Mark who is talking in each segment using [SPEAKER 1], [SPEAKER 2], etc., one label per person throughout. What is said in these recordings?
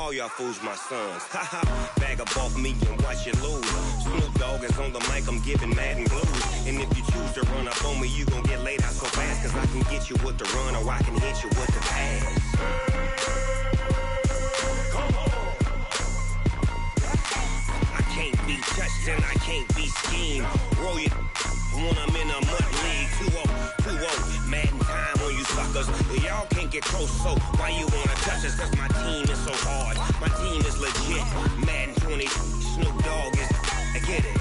[SPEAKER 1] all y'all fools my sons. Haha, bag up off me and watch you lose. Snoop Dogg is on the mic, I'm giving Madden blues. And if you choose to run up on me, you gon' get laid out so fast. Cause I can get you with the run or I can hit you with the pass. I can't be touched and I can't be schemed. Roll you when I'm in a mud league. 2-0, Madden time on you suckers. Y'all can't get close, so why you wanna touch us? Cause my team is so hard. My team is legit. Madden 20, Snoop Dogg is. I get it.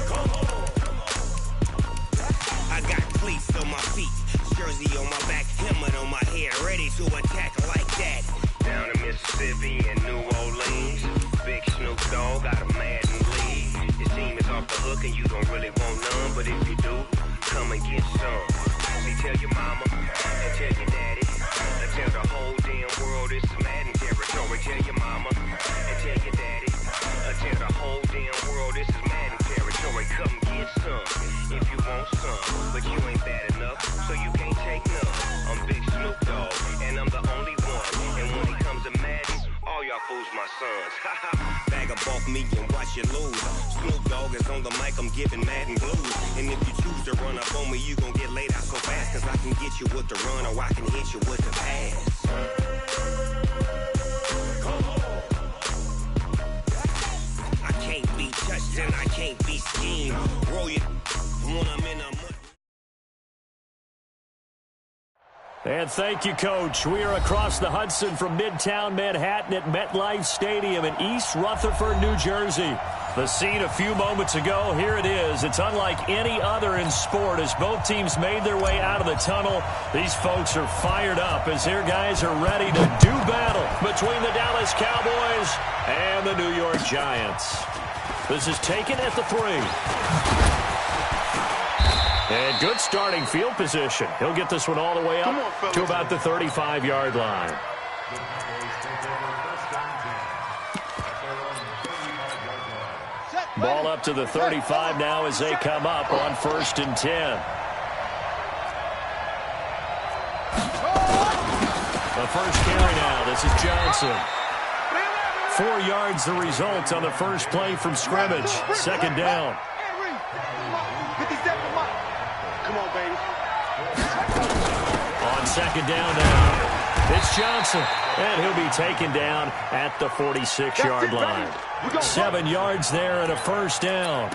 [SPEAKER 1] Come on. I got cleats on my feet, jersey on my back, helmet on my head, ready to attack like that. Down in Mississippi and New Orleans, big Snoop Dogg got a Madden lead. Your team is off the hook and you don't really want none, but if you do, come and get some. See, tell your mama and tell your daddy, and tell the whole damn world this is Madden territory. Tell your mama and tell your daddy, and tell the whole damn world this is Madden territory. Come get some if you want some, but you ain't bad enough, so you can't take none. I'm Big Snoop Dogg, and I'm the only one. And when it comes to Madden, all y'all fools my sons. Bag up off me and watch you lose. Snoop Dogg is on the mic, I'm giving Madden blues. And if you choose to run up on me, you gon' get laid out so fast. Cause I can get you with the run or I can hit you with the pass. Come on. I can't be touched and I can't be schemed. Roll you when I'm in a mud.
[SPEAKER 2] And thank you, Coach. We are across the Hudson from Midtown Manhattan at MetLife Stadium in East Rutherford, New Jersey. The scene a few moments ago, here it is. It's unlike any other in sport as both teams made their way out of the tunnel. These folks are fired up as their guys are ready to do battle between the Dallas Cowboys and the New York Giants. This is taken at the 3. And good starting field position. He'll get this one all the way up to about the 35-yard line. Ball up to the 35 now as they come up on 1st and 10. The first carry now. This is Johnson. 4 yards the result on the first play from scrimmage. 2nd down.
[SPEAKER 3] Come on, baby.
[SPEAKER 2] On 2nd down now, it's Johnson, and he'll be taken down at the 46-yard line. 7 yards there and a 1st down.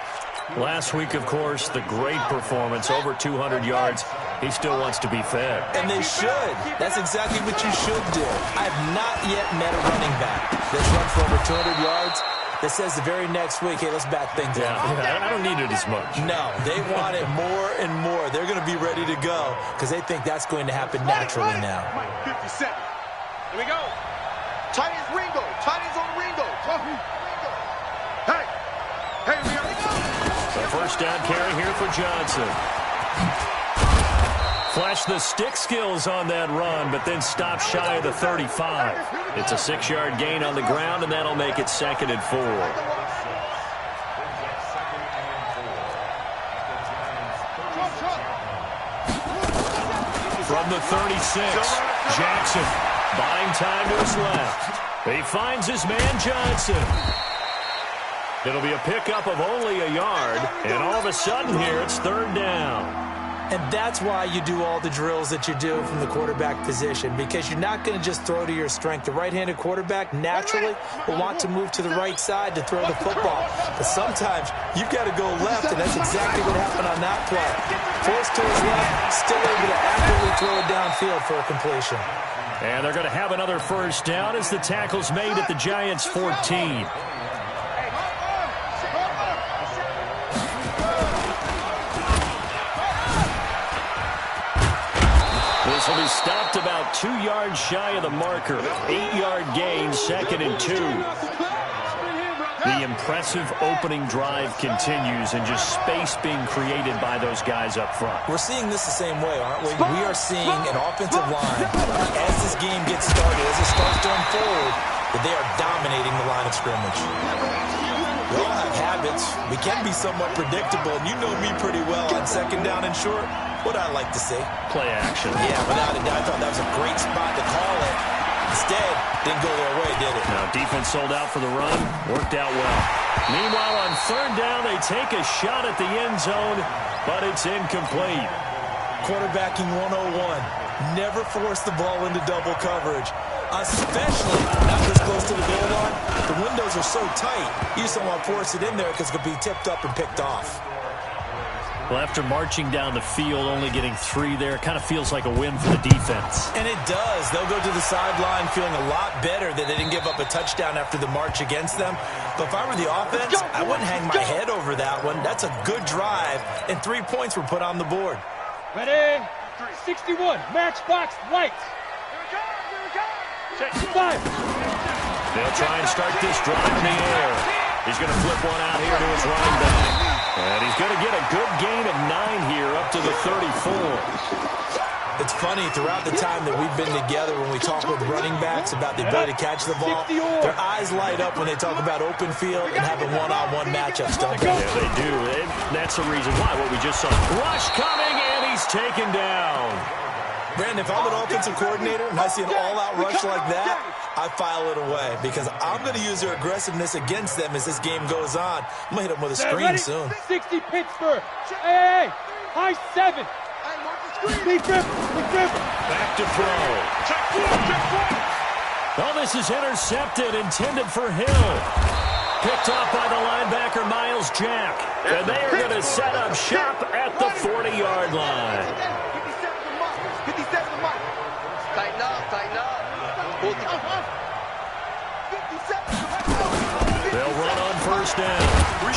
[SPEAKER 2] Last week, of course, the great performance, over 200 yards. He still wants to be fed.
[SPEAKER 4] And they should. That's exactly what you should do. I have not yet met a running back that's run for over 200 yards that says the very next week, hey, let's back things up.
[SPEAKER 2] I don't need it as much.
[SPEAKER 4] No, they want it more and more. They're going to be ready to go because they think that's going to happen naturally now.
[SPEAKER 3] 57. Here we go. Tight ends Ringo. Tight ends on Ringo. Hey. Hey, we are.
[SPEAKER 2] The first down carry here for Johnson. Flash the stick skills on that run, but then stop shy of the 35. It's a 6-yard gain on the ground, and that'll make it 2nd and 4. From the 36, Jackson buying time to his left. He finds his man Johnson. It'll be a pickup of only a yard, and all of a sudden here it's 3rd down.
[SPEAKER 4] And that's why you do all the drills that you do from the quarterback position, because you're not going to just throw to your strength. The right-handed quarterback naturally will want to move to the right side to throw the football. But sometimes you've got to go left, and that's exactly what happened on that play. Forced to his left, still able to accurately throw it downfield for a completion.
[SPEAKER 2] And they're going to have another 1st down as the tackle's made at the Giants' 14. This will be stopped about 2 yards shy of the marker. 8-yard gain, 2nd and 2. The impressive opening drive continues and just space being created by those guys up front.
[SPEAKER 4] We're seeing this the same way, aren't we? We are seeing an offensive line, as this game gets started, as it starts to unfold, that they are dominating the line of scrimmage. We all have habits. We can be somewhat predictable, and you know me pretty well on 2nd down and short. What I like to see.
[SPEAKER 2] Play action.
[SPEAKER 4] Yeah, without a doubt. I thought that was a great spot to call it. Instead, didn't go their way, did it?
[SPEAKER 2] Now, defense sold out for the run. Worked out well. Meanwhile, on third down, they take a shot at the end zone, but it's incomplete.
[SPEAKER 4] Quarterbacking 101. Never force the ball into double coverage, especially not this close to the goal line. The windows are so tight, you just don't want to force it in there because it could be tipped up and picked off.
[SPEAKER 2] Well, after marching down the field, only getting 3 there, it kind of feels like a win for the defense.
[SPEAKER 4] And it does. They'll go to the sideline feeling a lot better that they didn't give up a touchdown after the march against them. But if I were the offense, I wouldn't hang my head over that one. That's a good drive, and 3 points were put on the board.
[SPEAKER 5] Ready? 61, matchbox lights. Here we go. Check 5.
[SPEAKER 2] They'll try and start this drive in the air. He's going to flip one out here to his running back. And he's going to get a good gain of 9 here up to the 34.
[SPEAKER 4] It's funny, throughout the time that we've been together, when we talk with running backs about the ability to catch the ball, their eyes light up when they talk about open field and having one-on-one matchups, don't they?
[SPEAKER 2] Yeah, they do. And that's the reason why. What we just saw. Rush coming, and he's taken down.
[SPEAKER 4] Brandon, if I'm an offensive coordinator and I see an all-out rush like that, I file it away because I'm going to use their aggressiveness against them as this game goes on. I'm going to hit them with a screen soon.
[SPEAKER 5] 60 Pittsburgh. Hey, high 7. Big grip.
[SPEAKER 2] Back to throw. Oh, this is intercepted, intended for Hill. Picked off by the linebacker, Miles Jack. And they are going to set up shop at the 40-yard line.
[SPEAKER 3] 57 the mark. Tighten up.
[SPEAKER 2] They'll run on first down.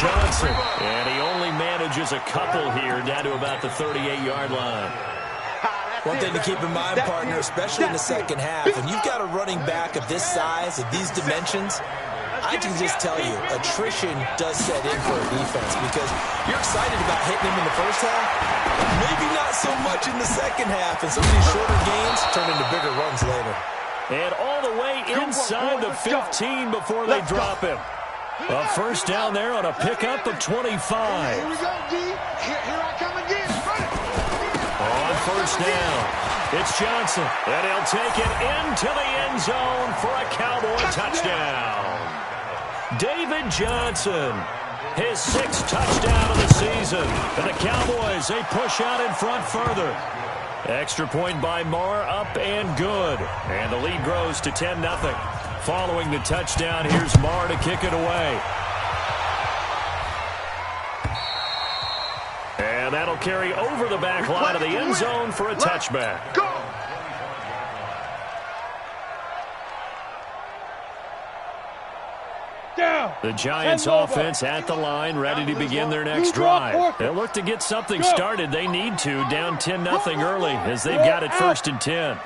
[SPEAKER 2] Johnson. And he only manages a couple here down to about the 38-yard line.
[SPEAKER 4] One thing to keep in mind, partner, especially in the second half, when you've got a running back of this size, of these dimensions, I can just tell you, attrition does set in for a defense because you're excited about hitting him in the first half, maybe not so much in the second half, and some of these shorter gains turn into bigger runs later.
[SPEAKER 2] And all the way inside the 15 before they drop him. A first down there on a pickup of 25.
[SPEAKER 3] Here we go, D. Here I come again.
[SPEAKER 2] On first down, it's Johnson, and he'll take it into the end zone for a Cowboy touchdown. David Johnson, his 6th touchdown of the season. And the Cowboys, they push out in front further. Extra point by Marr, up and good. And the lead grows to 10-0. Following the touchdown, here's Marr to kick it away. And that'll carry over the back line of the end zone for a touchback.
[SPEAKER 3] Go!
[SPEAKER 5] Down.
[SPEAKER 2] The Giants offense at the line, ready to begin their next drive. They'll look to get something started. They need to, down 10-0 early as they've got it 1st and 10.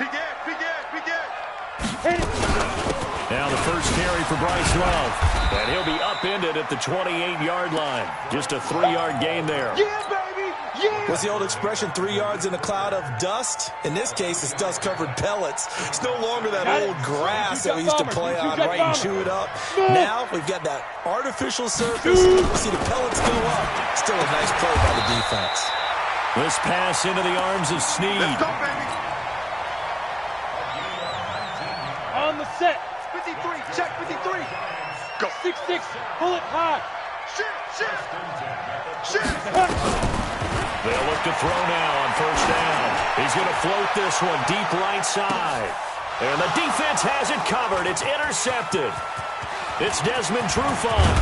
[SPEAKER 2] Now the first carry for Bryce Love. And he'll be upended at the 28-yard line. Just a 3-yard gain there.
[SPEAKER 3] Yeah, baby! Yeah!
[SPEAKER 4] What's the old expression, 3 yards in a cloud of dust? In this case, it's dust-covered pellets. It's no longer that old grass that we used to play on, right, and chew it up. Now we've got that artificial surface. You see the pellets go up. Still a nice play by the defense.
[SPEAKER 2] This pass into the arms of Snead.
[SPEAKER 3] Let's go, baby!
[SPEAKER 5] On the set.
[SPEAKER 3] 53, check 53. Go.
[SPEAKER 5] 6-6, pull it high.
[SPEAKER 3] Shit.
[SPEAKER 2] They'll look to throw now on first down. He's going to float this one deep right side. And the defense has it covered. It's intercepted. It's Desmond Trufant.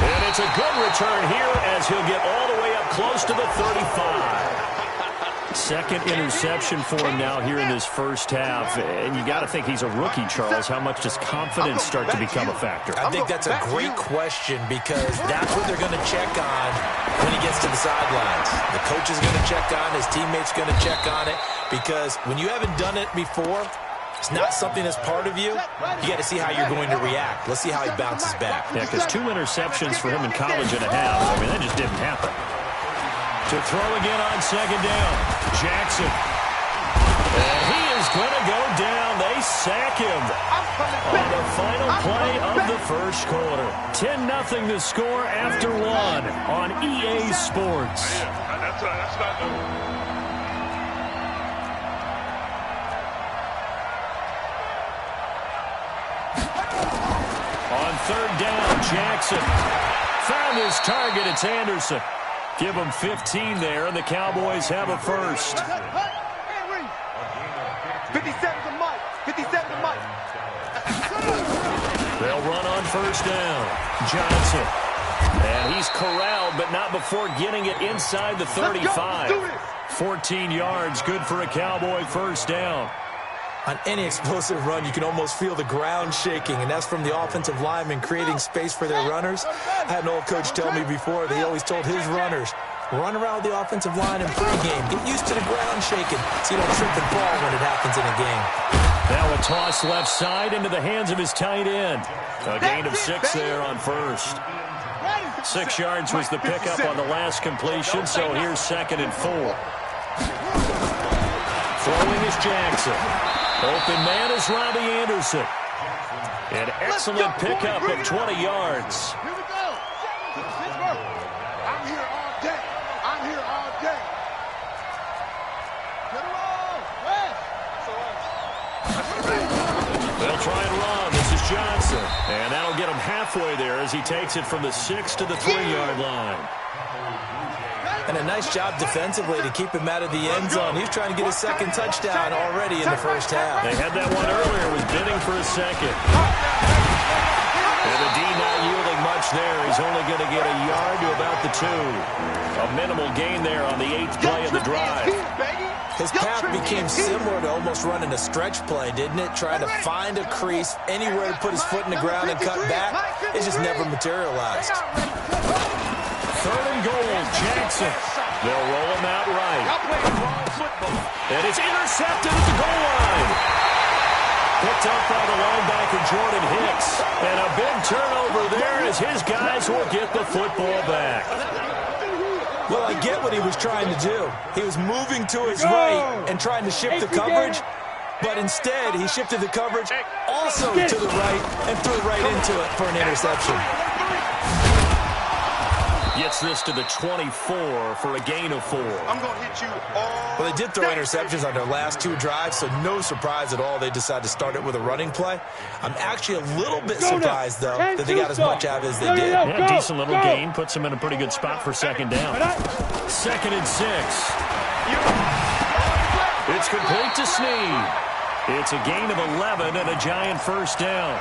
[SPEAKER 2] And it's a good return here as he'll get all the way up close to the 35. Second interception for him now here in this first half. And you got to think he's a rookie, Charles. How much does confidence start to become a factor?
[SPEAKER 4] I think that's a great question because that's what they're going to check on when he gets to the sidelines. The coach is going to check on, his teammates going to check on it because when you haven't done it before, it's not something that's part of you. You got to see how you're going to react. Let's see how he bounces back.
[SPEAKER 2] Yeah, because 2 interceptions for him in college and a half. I mean, that just didn't happen. To throw again on second down. Jackson. And he is going to go down. They sack him on the final play of the first quarter. 10-0 the score after 1 on EA Sports.
[SPEAKER 3] That's not good.
[SPEAKER 2] third down. Jackson found his target. It's Anderson. Give him 15 there, and the Cowboys have a first.
[SPEAKER 3] 57 to Mike. 57 to Mike.
[SPEAKER 2] They'll run on first down. Johnson. And he's corralled, but not before getting it inside the 35. 14 yards, good for a Cowboy first down.
[SPEAKER 4] On any explosive run, you can almost feel the ground shaking, and that's from the offensive linemen creating space for their runners. I had an old coach tell me before that he always told his runners, run around the offensive line in pregame. Get used to the ground shaking so you don't trip and fall when it happens in a game.
[SPEAKER 2] Now a toss left side into the hands of his tight end. A gain of 6 there on first. 6 yards was the pickup on the last completion, so here's 2nd and 4. Throwing is Jackson. Open man is Robbie Anderson. An excellent pickup of 20 yards.
[SPEAKER 3] Here we go. I'm here all day. I'm here all day. Get along.
[SPEAKER 2] They'll try and run. This is Johnson. And that'll get him halfway there as he takes it from the 6 to the 3-yard line.
[SPEAKER 4] And a nice job defensively to keep him out of the end zone. He's trying to get his 2nd touchdown already in the first half.
[SPEAKER 2] They had that one earlier, was bidding for a second. And the D not yielding much there. He's only going to get a yard to about the 2. A minimal gain there on the 8th play of the drive.
[SPEAKER 4] His path became similar to almost running a stretch play, didn't it? Trying to find a crease, anywhere to put his foot in the ground and cut back. It just never materialized.
[SPEAKER 2] 3rd and goal, Jackson. They'll roll him out right. And it's intercepted at the goal line. Picked up by the linebacker, Jordan Hicks. And a big turnover there as his guys will get the football back.
[SPEAKER 4] Well, I get what he was trying to do. He was moving to his right and trying to shift the coverage. But instead, he shifted the coverage also to the right and threw right into it for an interception.
[SPEAKER 2] Gets this to the 24 for a gain of 4.
[SPEAKER 3] I'm going to hit you all.
[SPEAKER 4] Well, they did throw interceptions on their last 2 drives, so no surprise at all they decided to start it with a running play. I'm actually a little bit surprised, though, that they got as much out of it as they did.
[SPEAKER 2] Yeah, decent little gain. Puts them in a pretty good spot for 2nd down. 2nd and 6. It's complete to Snead. It's a gain of 11 and a giant first down.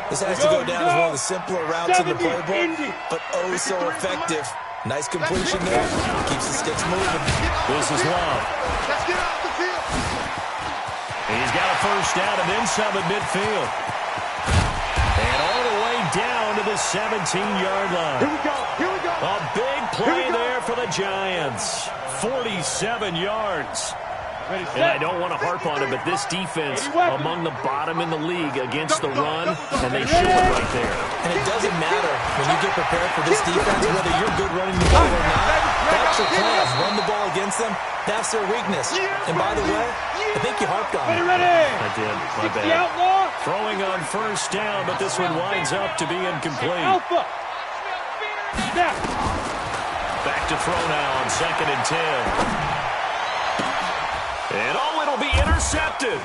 [SPEAKER 4] This has to go down as one of the simpler routes in the playbook, but oh so effective. Nice completion there. Keeps the sticks moving.
[SPEAKER 2] This is Love.
[SPEAKER 3] Let's get off the field.
[SPEAKER 2] He's got a first down and then some at midfield. And all the way down to the 17-yard line.
[SPEAKER 3] Here we go. Here we go.
[SPEAKER 2] A big play there for the Giants. 47 yards. And I don't want to harp on it, but this defense among the bottom in the league against the run, and they show it right there.
[SPEAKER 4] And it doesn't matter when you get prepared for this defense, whether you're good running the ball or not. That's your plan. Run the ball against them. That's their weakness. And by the way, I think you harped on it.
[SPEAKER 2] I did. My bad. Throwing on first down, but this one winds up to be incomplete. Back to throw now on 2nd and 10. And oh, it'll be intercepted.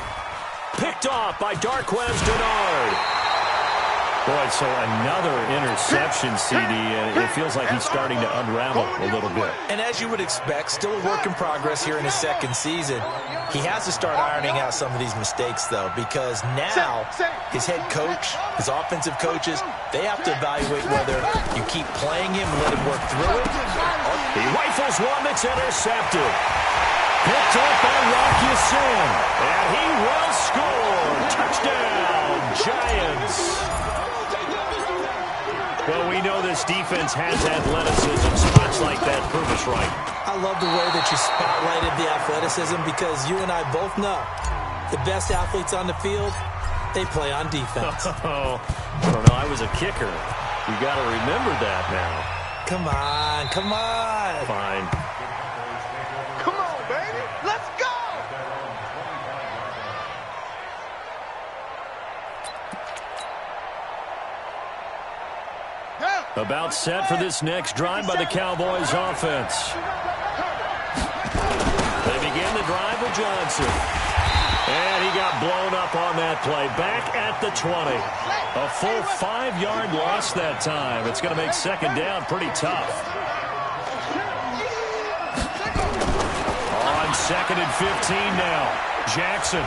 [SPEAKER 2] Picked off by Darquez Dennard. Boy, so another interception, CD, and it feels like he's starting to unravel a little bit.
[SPEAKER 4] And as you would expect, still a work in progress here in his 2nd season. He has to start ironing out some of these mistakes, though, because now his head coach, his offensive coaches, they have to evaluate whether you keep playing him and let him work through it.
[SPEAKER 2] He rifles one that's intercepted. Picked up by Rocky Sin. And he will score. Touchdown, Giants. Well, we know this defense has athleticism. Spots like that prove us right.
[SPEAKER 4] I love the way that you spotlighted the athleticism because you and I both know the best athletes on the field, they play on defense.
[SPEAKER 2] Oh, I don't know. I was a kicker. You got to remember that now.
[SPEAKER 4] Come on, come on.
[SPEAKER 2] Fine.
[SPEAKER 3] Come on, baby. Let's go.
[SPEAKER 2] About set for this next drive by the Cowboys offense. They begin the drive with Johnson. And he got blown up on that play. Back at the 20. A full 5-yard loss that time. It's going to make second down pretty tough. On second and 15 now. Jackson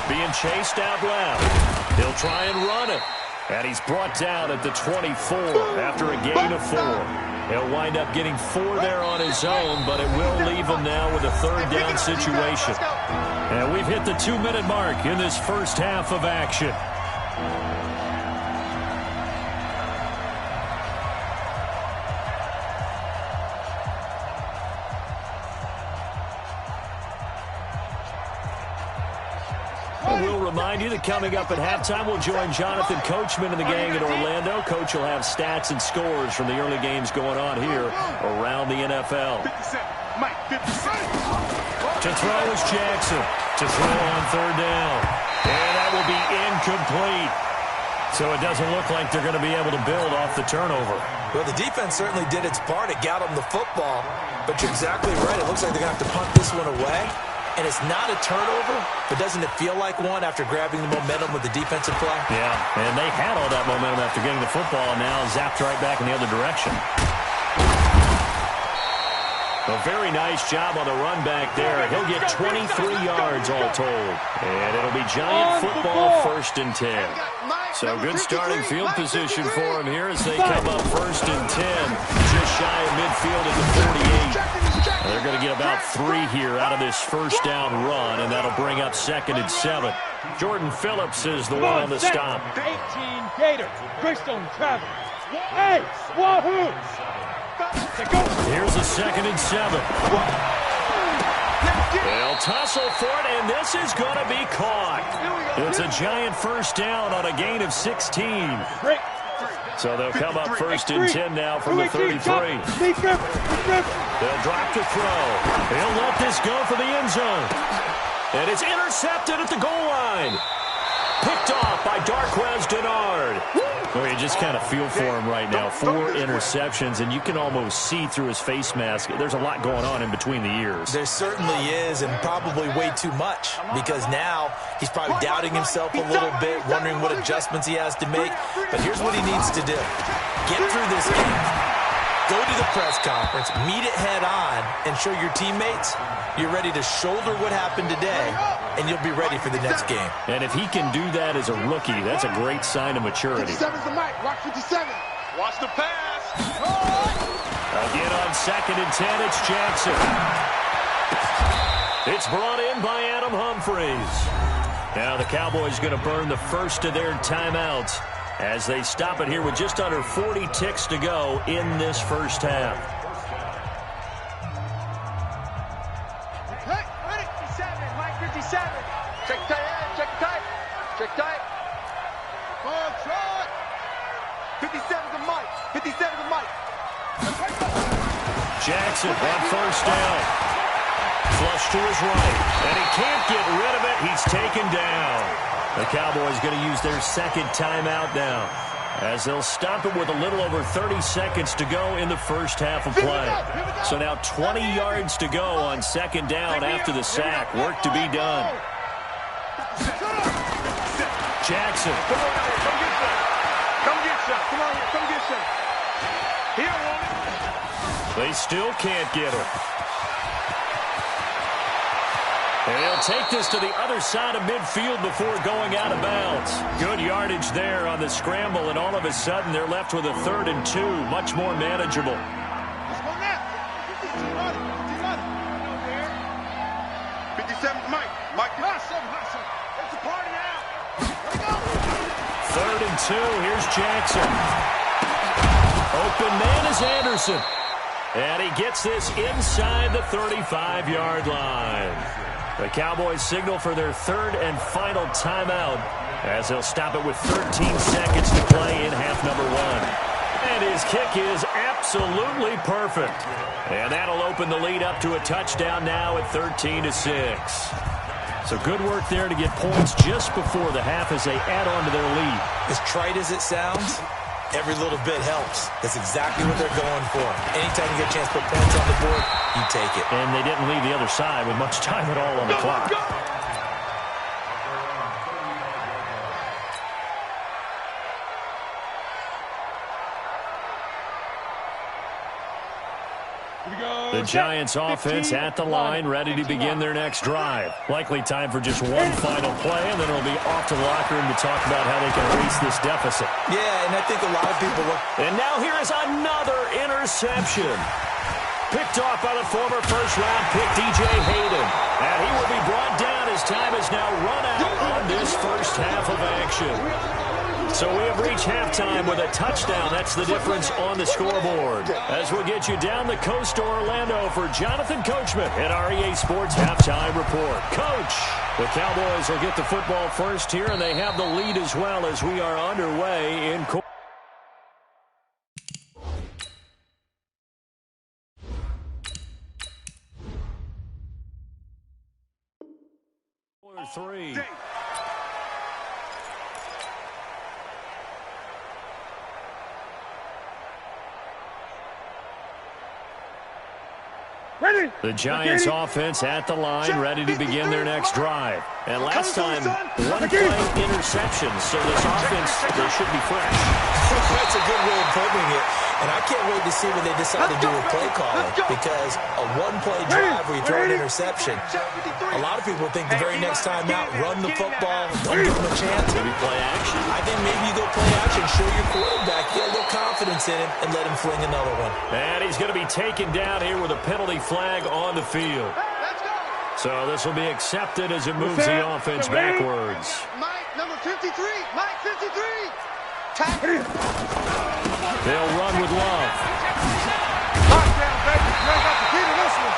[SPEAKER 2] being chased out left. He'll try and run it. And he's brought down at the 24 after a gain of 4. He'll wind up getting 4 there on his own, but it will leave him now with a third down situation. And we've hit the 2-minute mark in this first half of action. We'll remind you that coming up at halftime, we'll join Jonathan Coachman and the gang in Orlando. Coach will have stats and scores from the early games going on here around the NFL. To throw is Jackson. To throw on third down. And that will be incomplete. So it doesn't look like they're going to be able to build off the turnover.
[SPEAKER 4] Well, the defense certainly did its part. It got them the football. But you're exactly right. It looks like they're going to have to punt this one away. And it's not a turnover, but doesn't it feel like one after grabbing the momentum with the defensive play?
[SPEAKER 2] Yeah, and they had all that momentum after getting the football, and now zapped right back in the other direction. A very nice job on the run back there. He'll get 23 yards all told. And it'll be Giant football, 1st and 10. So good starting field position for him here as they come up 1st and 10. Just shy of midfield at the 48. They're going to get about 3 here out of this first down run, and that'll bring up 2nd and 7. Jordan Phillips is the one on the stop.
[SPEAKER 5] 18 Gators. Greystone travel. Hey, wahoo!
[SPEAKER 2] Here's a 2nd and 7. They'll tussle for it, and this is going to be caught. It's a Giant first down on a gain of 16. So they'll come up 1st and 10 now from the 33. They'll drop to throw. He'll let this go for the end zone. And it's intercepted at the goal line. Picked off by Darquez Denard. Well, you just kind of feel for him right now. 4 interceptions, and you can almost see through his face mask. There's a lot going on in between the ears.
[SPEAKER 4] There certainly is, and probably way too much, because now he's probably doubting himself a little bit, wondering what adjustments he has to make. But here's what he needs to do. Get through this game. Go to the press conference, meet it head on, and show your teammates you're ready to shoulder what happened today, and you'll be ready for the next game.
[SPEAKER 2] And if he can do that as a rookie, that's a great sign of maturity.
[SPEAKER 3] 57's the mic. Watch 57. Watch the pass.
[SPEAKER 2] Again on 2nd and 10, it's Jackson. It's brought in by Adam Humphries. Now the Cowboys going to burn the first of their timeouts as they stop it here with just under 40 ticks to go in this first half.
[SPEAKER 3] Hey, ready? 57, Mike 57. Check tight, check tight. Check tight. Control. 57's the mic. 57's the mic.
[SPEAKER 2] Jackson on first down. Flush to his right. And he can't get rid of it. He's taken down. The Cowboys going to use their 2nd timeout now as they'll stop it with a little over 30 seconds to go in the first half of play. So now 20 yards to go on 2nd down after the sack. Work to be done. Jackson.
[SPEAKER 3] Come get some. Come on here. Come get some. He don't want it.
[SPEAKER 2] They still can't get it. And he'll take this to the other side of midfield before going out of bounds. Good yardage there on the scramble, and all of a sudden they're left with a 3rd and 2, much more manageable.
[SPEAKER 3] Let's go now. 57's Mike. Mike, hustle. It's a party now. Let go.
[SPEAKER 2] 3rd and 2, here's Jackson. Open man is Anderson. And he gets this inside the 35-yard line. The Cowboys signal for their 3rd and final timeout as they'll stop it with 13 seconds to play in half number 1. And his kick is absolutely perfect. And that'll open the lead up to a touchdown now at 13-6. So good work there to get points just before the half as they add on to their lead.
[SPEAKER 4] As trite as it sounds, every little bit helps. That's exactly what they're going for. Anytime you get a chance to put points on the board, you take it.
[SPEAKER 2] And they didn't leave the other side with much time at all on the clock. The Giants offense at the line, ready to begin their next drive. Likely time for just one final play, and then it'll be off to the locker room to talk about how they can erase this deficit.
[SPEAKER 4] Yeah, and I think a lot of people look.
[SPEAKER 2] And now here is another interception. Picked off by the former first-round pick, DJ Hayden. And he will be brought down as time is now run out on this first half of action. So we have reached halftime with a touchdown. That's the difference on the scoreboard. As we'll get you down the coast to Orlando for Jonathan Coachman at REA Sports Halftime Report. Coach, the Cowboys will get the football first here, and they have the lead as well as we are underway in quarter 3.
[SPEAKER 5] Ready.
[SPEAKER 2] The Giants offense at the line, ready to begin their next drive. And last time, one play interceptions, so this offense, they should be fresh.
[SPEAKER 4] That's a good way of putting it. And I can't wait to see what they decide to do with play calling, because a one-play drive where you throw an interception, a lot of people think the very next time out, run the football, don't give them a chance.
[SPEAKER 2] Maybe play action.
[SPEAKER 4] I think maybe you go play action, show your quarterback, get a little confidence in him, and let him fling another one.
[SPEAKER 2] And he's going to be taken down here with a penalty flag on the field. So this will be accepted as it moves the offense backwards.
[SPEAKER 3] Mike, number 53. Mike, 53.
[SPEAKER 2] They'll run with Love.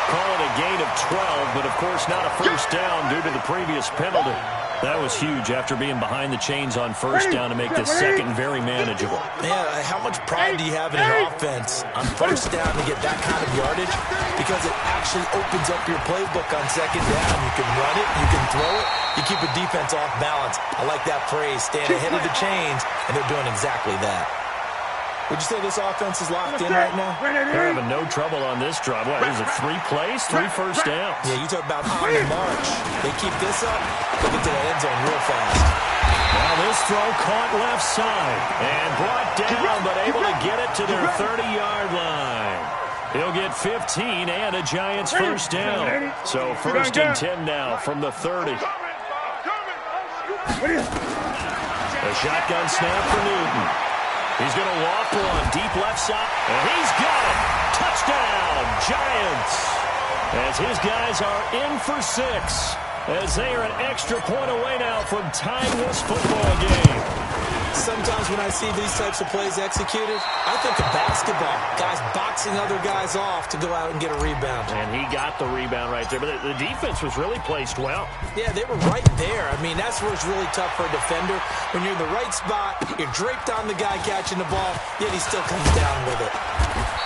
[SPEAKER 2] Call it a gain of 12, but of course not a first down due to the previous penalty. That was huge after being behind the chains on first down to make this second very manageable.
[SPEAKER 4] Yeah, how much pride do you have in an offense on first down to get that kind of yardage? Because it actually opens up your playbook on second down. You can run it, you can throw it, you keep a defense off balance. I like that phrase, stand ahead of the chains, and they're doing exactly that. Would you say this offense is locked in right now?
[SPEAKER 2] They're having no trouble on this drive. What, is it 3 plays, 3 first downs?
[SPEAKER 4] Yeah, you talk about on the march. They keep this up, they'll get to the end zone real fast.
[SPEAKER 2] Now this throw caught left side and brought down, but able to get it to their 30-yard line. He'll get 15 and a Giants first down. So first and 10 now from the 30. A shotgun snap for Newton. He's going to walk one deep left side, and he's got it. Touchdown, Giants. As his guys are in for 6, as they are an extra point away now from tying this football game.
[SPEAKER 4] Sometimes when I see these types of plays executed, I think of basketball. Guys boxing other guys off to go out and get a rebound.
[SPEAKER 2] And he got the rebound right there. But the defense was really placed well.
[SPEAKER 4] Yeah, they were right there. I mean, that's where it's really tough for a defender. When you're in the right spot, you're draped on the guy catching the ball, yet he still comes down with it.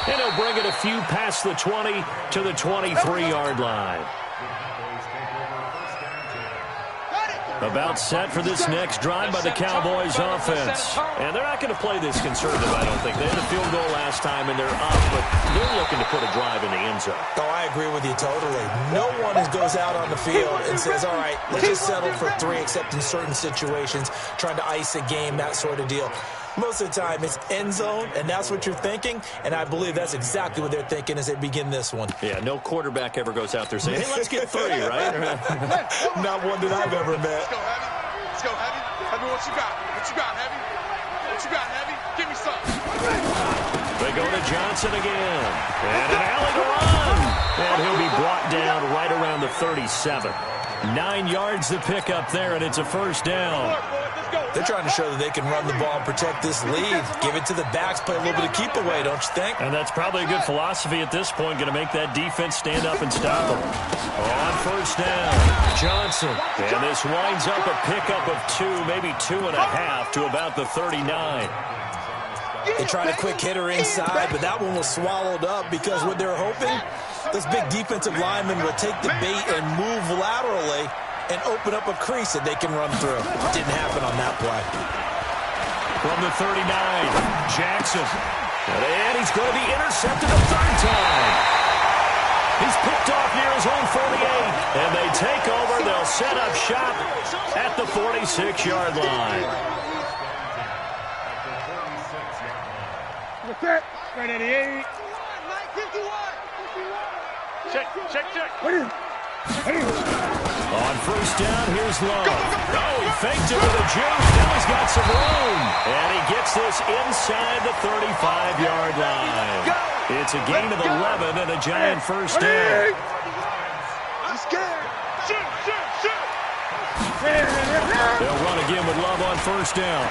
[SPEAKER 2] And he'll bring it a few past the 20 to the 23-yard line. About set for this next drive by the Cowboys offense. And they're not going to play this conservative, I don't think. They had a field goal last time, and they're up, but they're looking to put a drive in the end zone.
[SPEAKER 4] Oh, I agree with you totally. No one goes out on the field and says, all right, let's just settle for 3, except in certain situations, trying to ice a game, that sort of deal. Most of the time, it's end zone, and that's what you're thinking, and I believe that's exactly what they're thinking as they begin this one.
[SPEAKER 2] Yeah, no quarterback ever goes out there saying, hey, let's get 3, right?
[SPEAKER 4] Not one that I've ever met.
[SPEAKER 3] Let's go, Heavy. Let's go, Heavy. Heavy, what you got? What you got, Heavy? What you got, Heavy? Give me some.
[SPEAKER 2] They go to Johnson again. And an alley to run. And he'll be brought down right around the 37. 9 yards to pick up there, and it's a first down.
[SPEAKER 4] They're trying to show that they can run the ball and protect this lead. Give it to the backs, play a little bit of keep away, don't you think?
[SPEAKER 2] And that's probably a good philosophy at this point, going to make that defense stand up and stop them. On first down, Johnson. And this winds up a pickup of 2, maybe 2.5 to about the 39.
[SPEAKER 4] They tried a quick hitter inside, but that one was swallowed up because what they're hoping, those big defensive linemen will take the bait and move laterally and open up a crease that they can run through. Didn't happen on that play.
[SPEAKER 2] From the 39, Jackson. And he's going to be intercepted a 3rd time. He's picked off near his own 48. And they take over. They'll set up shop at the 46-yard line.
[SPEAKER 5] Right at the 8.
[SPEAKER 3] Mike, 51. Check.
[SPEAKER 2] On first down, here's Love. Oh, he faked it with a juke. Now he's got some room. And he gets this inside the 35-yard line. It's a gain of 11 and a giant first down.
[SPEAKER 3] I'm scared. Shoot.
[SPEAKER 2] They'll run again with Love on first down.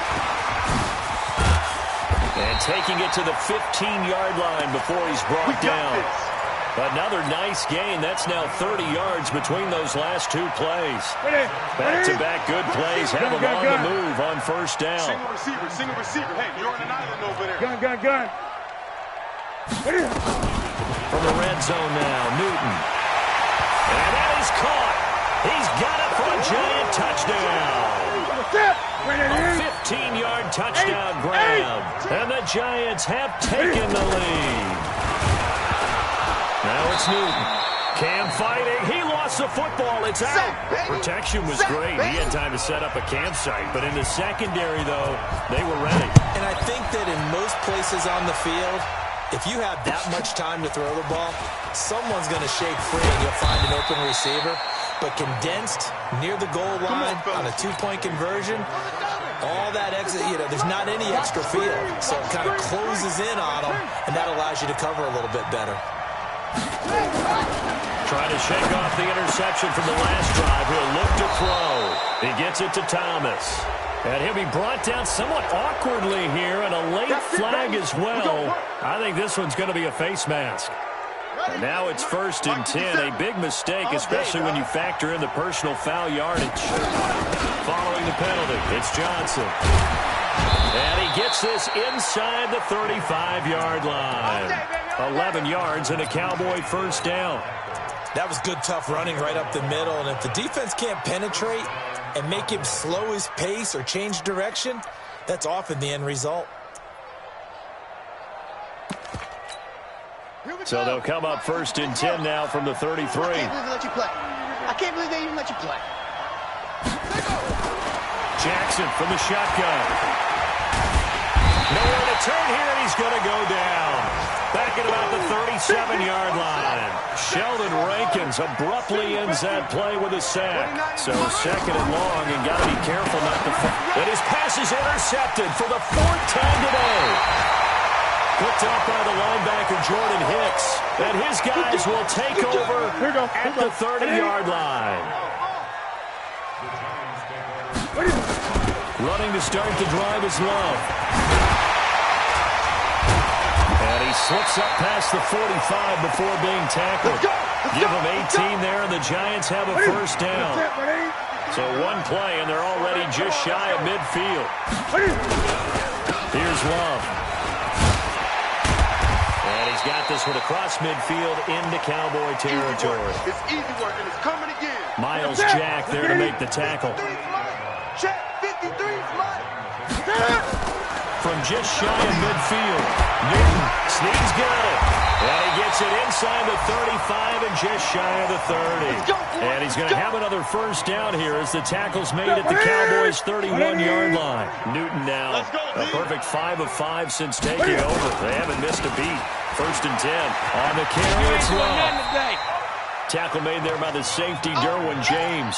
[SPEAKER 2] And taking it to the 15-yard line before he's brought down. Another nice gain. That's now 30 yards between those last two plays. Back-to-back good plays. Have him on the move on first down.
[SPEAKER 3] Single receiver. Hey, you're on an island over there.
[SPEAKER 5] Gun.
[SPEAKER 2] From the red zone now, Newton. And that is caught. He's got it for a giant touchdown. A 15-yard touchdown grab. And the Giants have taken the lead. Now it's Newton. Cam fighting. He lost the football. It's out. Protection was great. He had time to set up a campsite. But in the secondary, though, they were ready.
[SPEAKER 4] And I think that in most places on the field, if you have that much time to throw the ball, someone's going to shake free and you'll find an open receiver. But condensed near the goal line on a two-point conversion, all that exit, there's not any extra field. So it kind of closes in on them, and that allows you to cover a little bit better.
[SPEAKER 2] Trying to shake off the interception from the last drive. He'll look to throw. He gets it to Thomas. And he'll be brought down somewhat awkwardly here, and a late flag as well. I think this one's going to be a face mask. And now it's 1st and 10. A big mistake, especially when you factor in the personal foul yardage. Following the penalty, it's Johnson. And he gets this inside the 35-yard line. 11 yards and a Cowboy first down.
[SPEAKER 4] That was good, tough running right up the middle. And if the defense can't penetrate and make him slow his pace or change direction, that's often the end result.
[SPEAKER 2] So they'll come up 1st and 10 now from the 33.
[SPEAKER 3] I can't believe they even let you play.
[SPEAKER 2] Jackson from the shotgun. Nowhere to turn here, and he's going to go down. Back at about the 37-yard line. Sheldon Rankins abruptly ends that play with a sack. So 2nd and long, and got to be careful not to fall. And his pass is intercepted for the 4th time today. Picked up by the linebacker Jordan Hicks. And his guys will take over at the 30-yard line. Running to start the drive is Love. And he slips up past the 45 before being tackled. Give him 18 there, and the Giants have a first down. So one play, and they're already just shy of midfield. Here's Love. And he's got this one across midfield into Cowboy territory.
[SPEAKER 3] It's easy work, and it's coming again.
[SPEAKER 2] Miles Jack there to make the tackle.
[SPEAKER 3] Check, 53's mine.
[SPEAKER 2] From just shy of midfield, Newton, Snead's got it. And he gets it inside the 35 and just shy of the 30. And he's going to have another first down here as the tackle's made at the Cowboys' 31-yard line. Newton now a perfect 5 of 5 since taking over. They haven't missed a beat. 1st and 10. On the carry, it's Love. Tackle made there by the safety, Derwin James.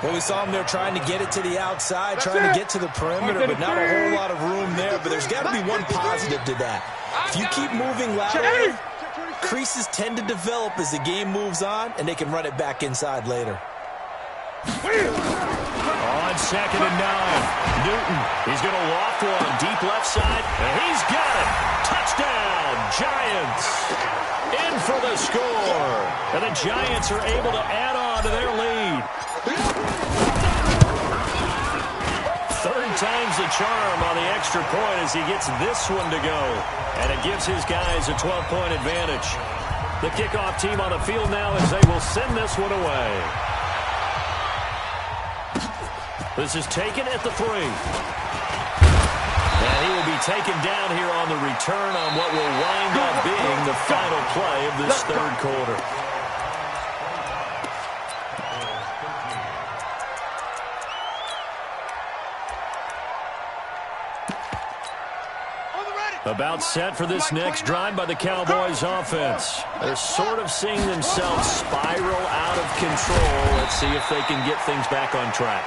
[SPEAKER 4] Well, we saw him there trying to get it to the outside, trying to get to the perimeter, but not a whole lot of room there. But there's got to be one positive to that. If you keep moving laterally, creases tend to develop as the game moves on, and they can run it back inside later.
[SPEAKER 2] On 2nd and 9, Newton. He's going to loft one deep left side, and he's got it. Touchdown, Giants. In for the score. And the Giants are able to add on to their lead. 3rd time's the charm on the extra point as he gets this one to go. And it gives his guys a 12-point advantage. The kickoff team on the field now as they will send this one away. This is taken at the 3. And he will be taken down here on the return on what will wind up being the final play of this 3rd quarter.
[SPEAKER 3] On the ready.
[SPEAKER 2] About set for this next drive by the Cowboys offense. They're sort of seeing themselves spiral out of control. Let's see if they can get things back on track.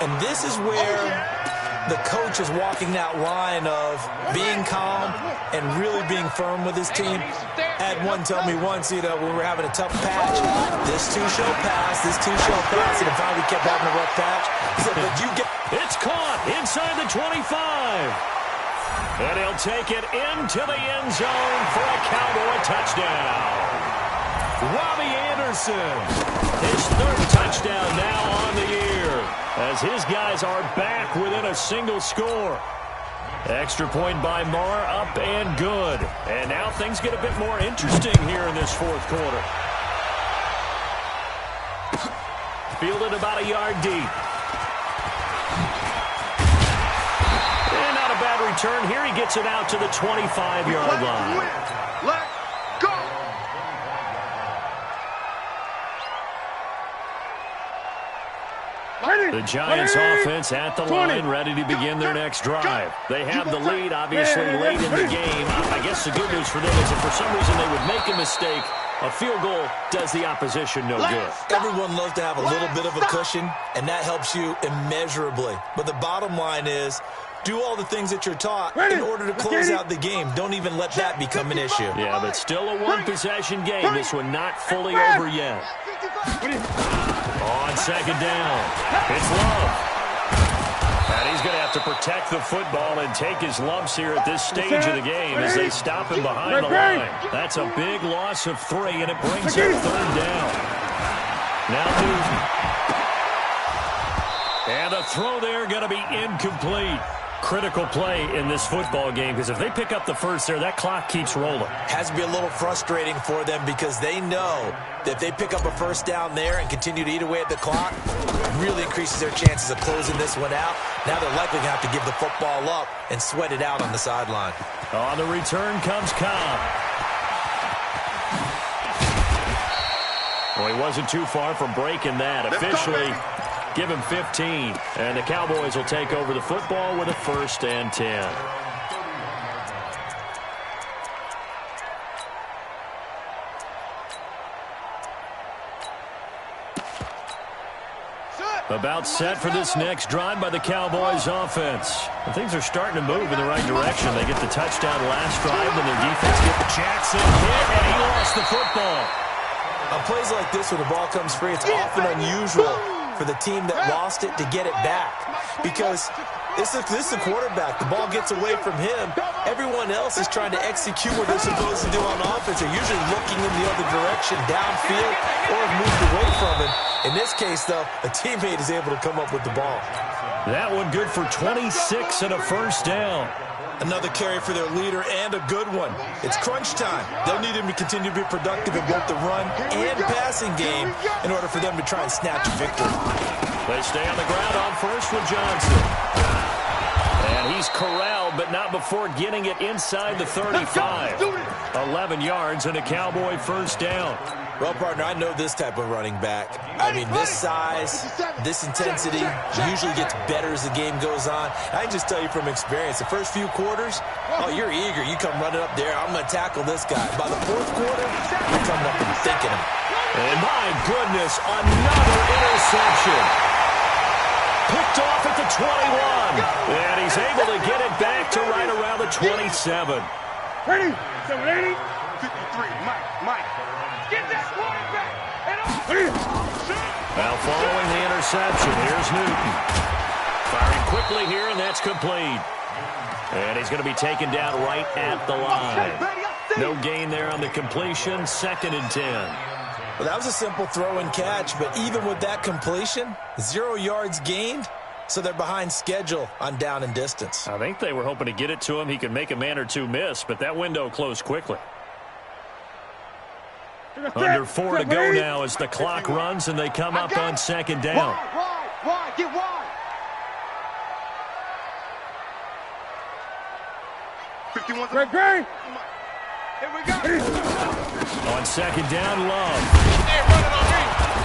[SPEAKER 4] And this is where the coach is walking that line of being calm and really being firm with his team. I had one tell me once, when we were having a tough patch, this too shall pass, this too shall pass, and if finally we kept having a rough patch, he said, but you get...
[SPEAKER 2] It's caught inside the 25. And he'll take it into the end zone for a Cowboy touchdown. Robbie Anderson, his third touchdown now on the year, as his guys are back within a single score. Extra point by Marr, up and good. And now things get a bit more interesting here in this fourth quarter. Fielded about a yard deep. And not a bad return. Here he gets it out to the 25-yard line.
[SPEAKER 3] Let's go!
[SPEAKER 2] The Giants offense at the line, ready to begin their next drive. They have the lead, obviously, late in the game. I guess the good news for them is if for some reason they would make a mistake, a field goal does the opposition no good.
[SPEAKER 4] Everyone loves to have a little bit of a cushion, and that helps you immeasurably. But the bottom line is, do all the things that you're taught in order to close out the game. Don't even let that become an issue.
[SPEAKER 2] Yeah, but still a one-possession game. This one not fully over yet. On second down, it's Love. And he's going to have to protect the football and take his lumps here at this stage of the game as they stop him behind the line. That's a big loss of 3, and it brings up third down. Now Newton. And a throw there going to be incomplete. Critical play in this football game because if they pick up the first there, that clock keeps rolling.
[SPEAKER 4] Has to be a little frustrating for them because they know that if they pick up a first down there and continue to eat away at the clock, it really increases their chances of closing this one out. Now they're likely going to have to give the football up and sweat it out on the sideline.
[SPEAKER 2] On the return comes Cobb. Well, he wasn't too far from breaking that. Officially, give him 15. And the Cowboys will take over the football with a 1st and 10. About set for this next drive by the Cowboys offense. And things are starting to move in the right direction. They get the touchdown last drive, and their defense get the Jackson hit, and he lost the football.
[SPEAKER 4] On plays like this, when the ball comes free, it's often unusual for the team that lost it to get it back. Because this is the quarterback. The ball gets away from him. Everyone else is trying to execute what they're supposed to do on offense. They're usually looking in the other direction, downfield, or have moved away from him. In this case, though, a teammate is able to come up with the ball.
[SPEAKER 2] That one good for 26 and a 1st down.
[SPEAKER 4] Another carry for their leader and a good one. It's crunch time. They'll need him to continue to be productive in both the run and passing game in order for them to try and snatch a victory.
[SPEAKER 2] They stay on the ground on first with Johnson. And he's corralled, but not before getting it inside the 35. 11 yards and a Cowboy 1st down.
[SPEAKER 4] Well, partner, I know this type of running back. I mean, this size, this intensity usually gets better as the game goes on. I can just tell you from experience, the first few quarters, oh, you're eager. You come running up there. I'm going to tackle this guy. By the 4th quarter, you're coming up and thinking him.
[SPEAKER 2] And my goodness, another interception. Picked off at the 21. And he's able to get it back to right around the 27.
[SPEAKER 5] Ready? 780.
[SPEAKER 3] 53, Mike.
[SPEAKER 5] Get that quarterback.
[SPEAKER 2] Now following the interception, here's Newton. Firing quickly here, and that's complete. And he's going to be taken down right at the line. No gain there on the completion, 2nd and 10.
[SPEAKER 4] Well, that was a simple throw and catch, but even with that completion, 0 yards gained, so they're behind schedule on down and distance.
[SPEAKER 2] I think they were hoping to get it to him. He could make a man or two miss, but that window closed quickly. Under 4 to go now as the clock runs and they come up on 2nd down.
[SPEAKER 3] Wide, get wide. 51.
[SPEAKER 5] Great.
[SPEAKER 3] Here we go.
[SPEAKER 2] On 2nd down, Love.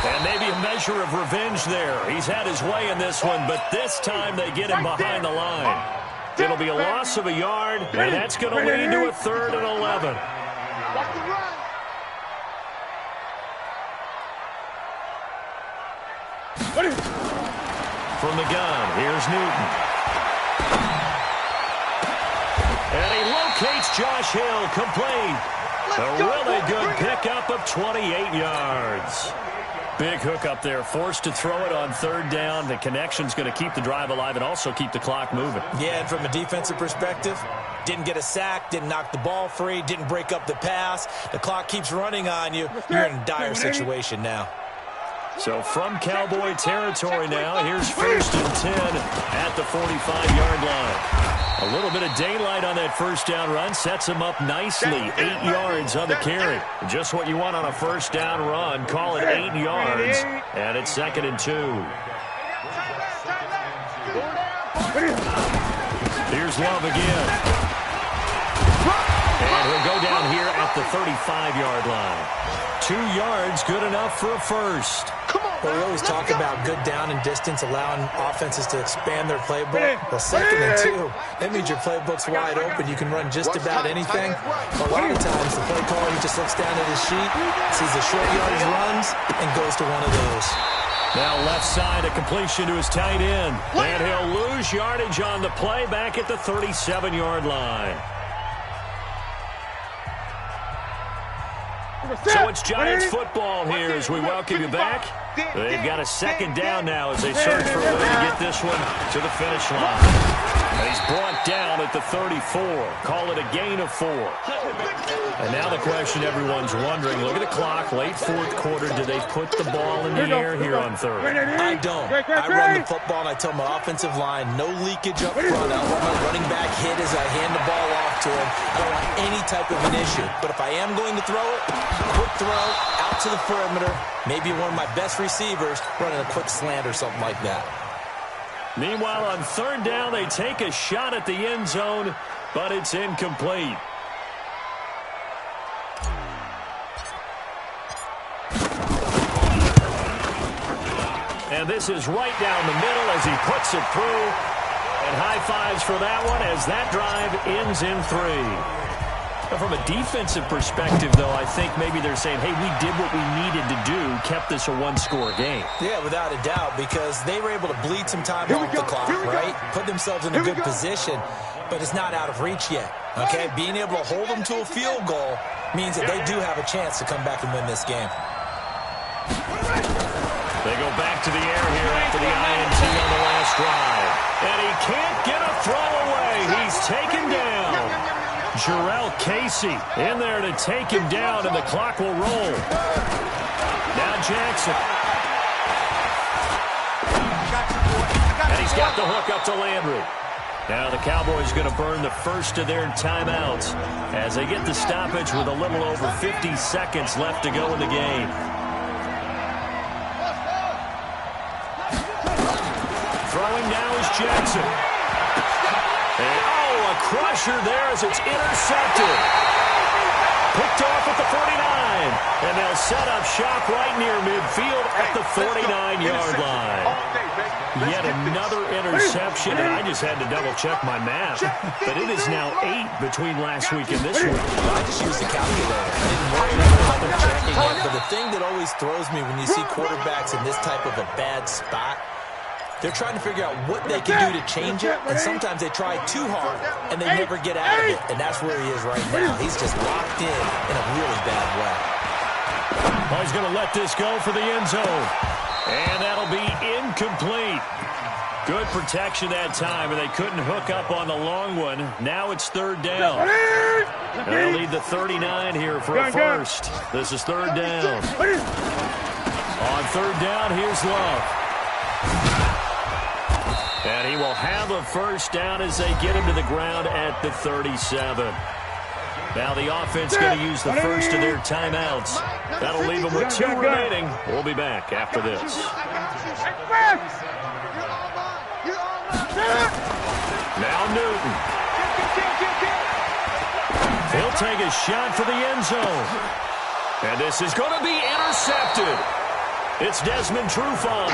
[SPEAKER 2] And maybe a measure of revenge there. He's had his way in this one, but this time they get him behind the line. It'll be a loss of a yard, and that's going to lead to a 3rd and 11. From the gun, here's Newton. And he locates Josh Hill, complete. A really good pickup of 28 yards. Big hook up there, forced to throw it on 3rd down. The connection's going to keep the drive alive and also keep the clock moving.
[SPEAKER 4] Yeah, and from a defensive perspective, didn't get a sack, didn't knock the ball free, didn't break up the pass. The clock keeps running on you. You're in a dire situation now.
[SPEAKER 2] So from Cowboy territory now, here's 1st and 10 at the 45-yard line. A little bit of daylight on that 1st down run sets him up nicely. 8 yards on the carry. Just what you want on a 1st down run. Call it 8 yards. And it's 2nd and 2. Here's Love again. And he'll go down here at the 35-yard line. 2 yards, good enough for a first.
[SPEAKER 4] Well, we always talk about good down and distance, allowing offenses to expand their playbook. Well, 2nd and 2, that means your playbook's wide open. You can run just about anything. But a lot of times, the play caller, he just looks down at his sheet, sees the short yardage runs, and goes to one of those.
[SPEAKER 2] Now left side, a completion to his tight end. And he'll lose yardage on the play back at the 37-yard line. So it's Giants football here as we welcome you back. They've got a 2nd down now as they search for a way to get this one to the finish line. And he's brought down at the 34. Call it a gain of 4. And now the question everyone's wondering, look at the clock, late 4th quarter, do they put the ball in the air here on 3rd?
[SPEAKER 4] I don't. I run the football and I tell my offensive line, no leakage up front. I don't want my running back hit as I hand the ball off to him. I don't want any type of an issue. But if I am going to throw it, quick throw, out to the perimeter, maybe one of my best receivers running a quick slant or something like that.
[SPEAKER 2] Meanwhile, on 3rd down, they take a shot at the end zone, but it's incomplete. And this is right down the middle as he puts it through. And high fives for that one as that drive ends in 3. From a defensive perspective, though, I think maybe they're saying, hey, we did what we needed to do, kept this a 1-score game.
[SPEAKER 4] Yeah, without a doubt, because they were able to bleed some time off the clock, right? Put themselves in a good position, but it's not out of reach yet, okay? Being able to hold them to a field goal means that they do have a chance to come back and win this game.
[SPEAKER 2] They go back to the air here after the INT on the last drive. And he can't get a throw away. He's taken down. Jarrell Casey in there to take him down, and the clock will roll. Now Jackson. And he's got the hook up to Landry. Now the Cowboys going to burn the first of their timeouts as they get the stoppage with a little over 50 seconds left to go in the game. Throwing now is Jackson. And, a crusher there as it's intercepted. Picked off at the 49. And they'll set up shop right near midfield at the 49-yard line. Yet another interception, and I just had to double-check my math. But it is now 8 between last week and this week.
[SPEAKER 4] I just used the calculator. I didn't worry about double checking it. But the thing that always throws me when you see quarterbacks in this type of a bad spot, they're trying to figure out what they can do to change it, and sometimes they try too hard, and they never get out of it, and that's where he is right now. He's just locked in a really bad way.
[SPEAKER 2] Well, he's going to let this go for the end zone, and that'll be incomplete. Good protection that time, and they couldn't hook up on the long one. Now it's 3rd down. They'll lead the 39 here for a first. This is 3rd down. On 3rd down, here's Love. And he will have a first down as they get him to the ground at the 37. Now the offense going to use the first of their timeouts. That'll leave them with 2 remaining. We'll be back after this. Now Newton. He'll take a shot for the end zone. And this is going to be intercepted. It's Desmond Trufant.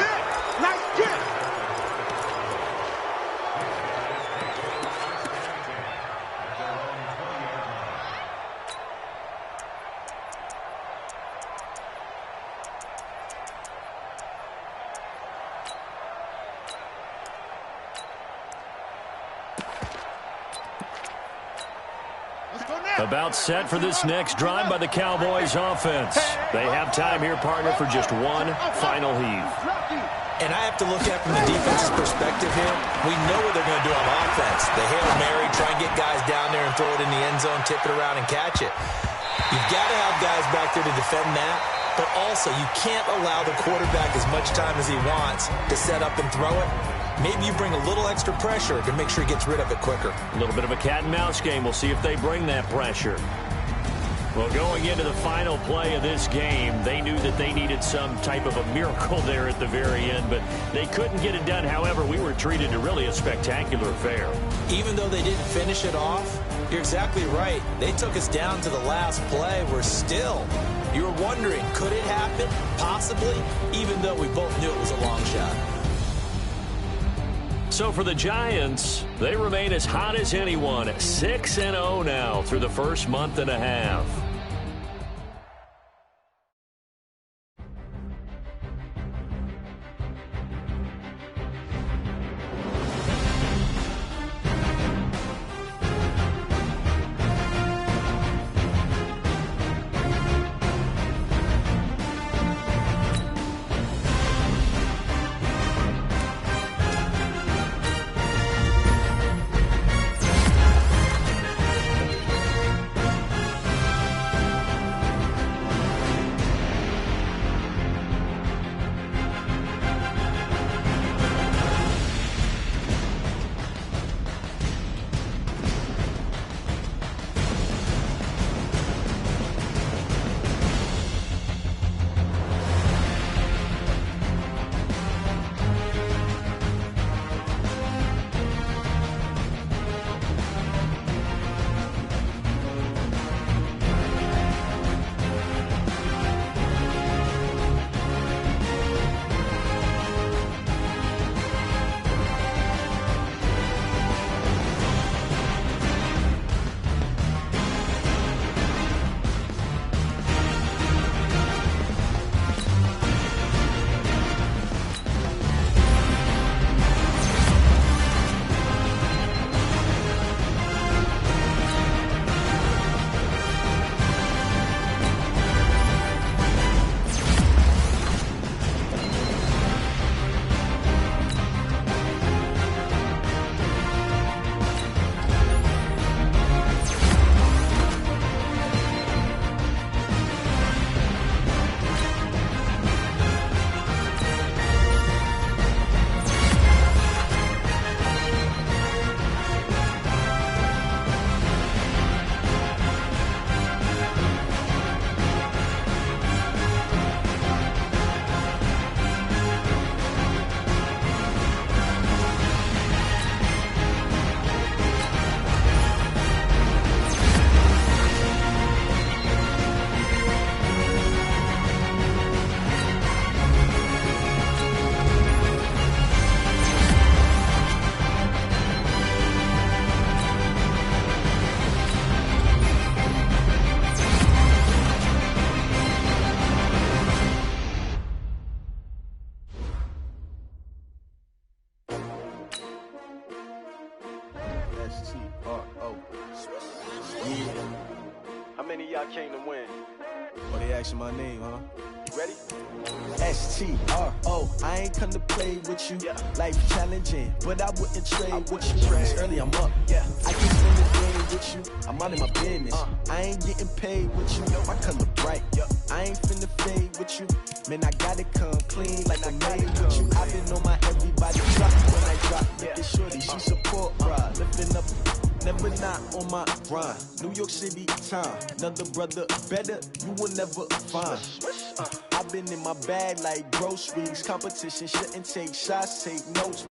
[SPEAKER 2] About set for this next drive by the Cowboys offense. They have time here, partner, for just one final heave.
[SPEAKER 4] And I have to look at it from the defense's perspective here. We know what they're going to do on offense. The Hail Mary, try and get guys down there and throw it in the end zone, tip it around and catch it. You've got to have guys back there to defend that, but also you can't allow the quarterback as much time as he wants to set up and throw it. Maybe you bring a little extra pressure to make sure he gets rid of it quicker. A
[SPEAKER 2] little bit of a cat and mouse game. We'll see if they bring that pressure. Well, going into the final play of this game, they knew that they needed some type of a miracle there at the very end, but they couldn't get it done. However, we were treated to really a spectacular affair.
[SPEAKER 4] Even though they didn't finish it off, you're exactly right. They took us down to the last play. We're still, you were wondering, could it happen? Possibly, even though we both knew it was a long shot.
[SPEAKER 2] So for the Giants, they remain as hot as anyone, 6-0 now through the first month and a half.
[SPEAKER 3] Came to win.
[SPEAKER 6] Oh, they asking my name, huh?
[SPEAKER 3] You ready?
[SPEAKER 6] S-T-R-O. I ain't come to play with you.
[SPEAKER 3] Yeah.
[SPEAKER 6] Life challenging, but I wouldn't trade with you. It's early, I'm up.
[SPEAKER 3] Yeah.
[SPEAKER 6] I can spend the day with you. I'm out of my business. I ain't getting paid with you. My color bright. I ain't finna fade with you. Man, I gotta come clean like I made with you. I've been on my everybody drop when I drop. Look at shorty, she support ride. Lifting up. Never not on my grind. New York City time. Another brother better, you will never find. I've been in my bag like groceries. Competition shouldn't take shots, take notes.